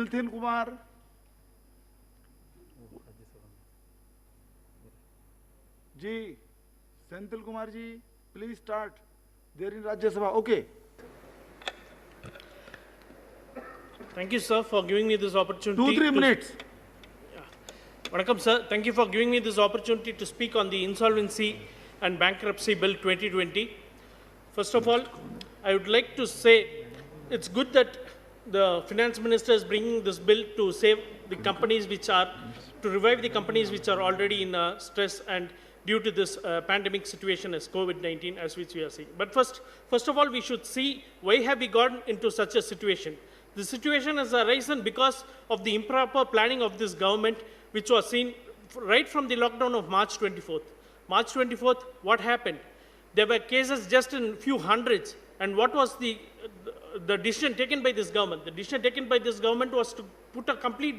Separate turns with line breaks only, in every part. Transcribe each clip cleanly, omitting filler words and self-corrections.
Sunilthin Kumar. Ji, Senthil Kumar ji, please start. They're in Rajya Sabha. Okay.
Thank you, sir, for giving me this opportunity.
2-3 minutes.
Vanakkam, sir. Thank you for giving me this opportunity to speak on the Insolvency and Bankruptcy Bill 2020. First of all, I would like to say it's good that the Finance Minister is bringing this bill to save the companies to revive the companies which are already in stress and due to this pandemic situation as COVID-19, as which we are seeing. But first of all, we should see why have we gotten into such a situation. The situation has arisen because of the improper planning of this government, which was seen right from the lockdown of March 24th. March 24th, what happened? There were cases just in few hundreds. And what was the decision taken by this government? The decision taken by this government was to put a complete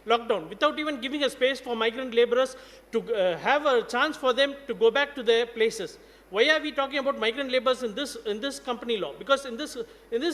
lockdown without even giving a space for migrant laborers to have a chance for them to go back to their places. Why are we talking about migrant laborers in this company law? Because in this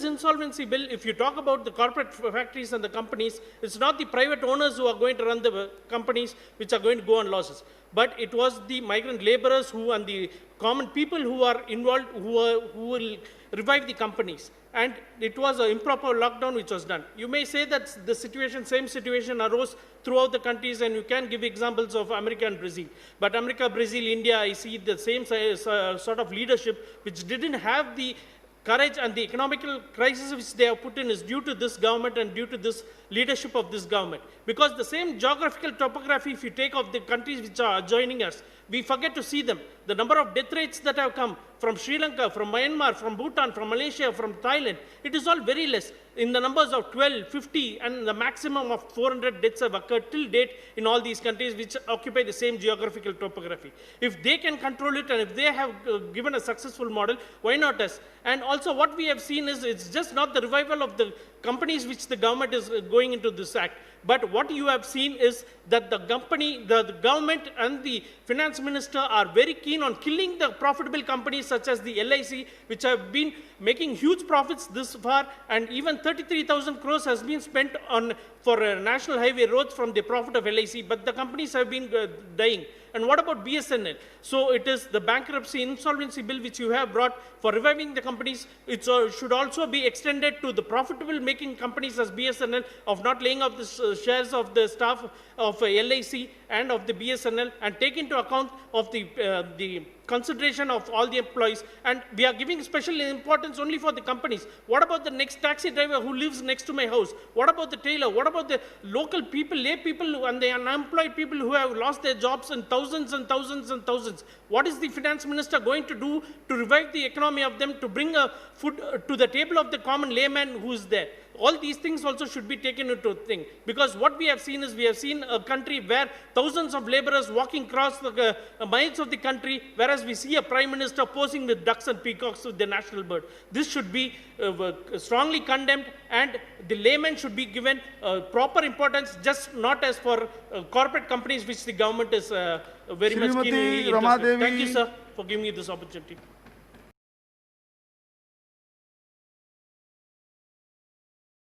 insolvency bill, if you talk about the corporate factories and the companies, it's not the private owners who are going to run the companies which are going to go on losses. But it was the migrant laborers and the common people who are involved who will revive the companies. And it was an improper lockdown which was done. You may say that the same situation arose throughout the countries, and you can give examples of America and Brazil. But America, Brazil, India, I see the same sort of leadership which didn't have the courage, and the economical crisis which they have put in is due to this government and due to this leadership of this government. Because the same geographical topography, if you take of the countries which are adjoining us, we forget to see them. The number of death rates that have come from Sri Lanka, from Myanmar, from Bhutan, from Malaysia, from Thailand, it is all very less. In the numbers of 12, 50, and the maximum of 400 deaths have occurred till date in all these countries which occupy the same geographical topography. If they can control it, and if they have given a successful model, why not us? And also what we have seen is it's just not the revival of the companies which the government is going into this act. But what you have seen is that the government and the finance minister are very keen on killing the profitable companies such as the LIC, which have been making huge profits this far, and even 33,000 crores has been spent for national highway roads from the profit of LIC, but the companies have been dying. And what about BSNL? So it is the bankruptcy insolvency bill which you have brought for reviving the companies. It should also be extended to the profitable making companies as BSNL of not laying off the shares of the staff of LIC and of the BSNL, and take into account of the consideration of all the employees. And we are giving special importance only for the companies. What about the next taxi driver who lives next to my house? What about the tailor? What about the local people, lay people, and the unemployed people who have lost their jobs in thousands and thousands and thousands? What is the finance minister going to do to revive the economy of them, to bring food to the table of the common layman who is there? All these things also should be taken into thing, because what we have seen is we have seen a country where thousands of laborers walking across the miles of the country, whereas we see a prime minister posing with ducks and peacocks with the national bird. This should be strongly condemned, and the layman should be given proper importance, just not as for corporate companies which the government is very much keen. Thank you, sir, for giving me this opportunity.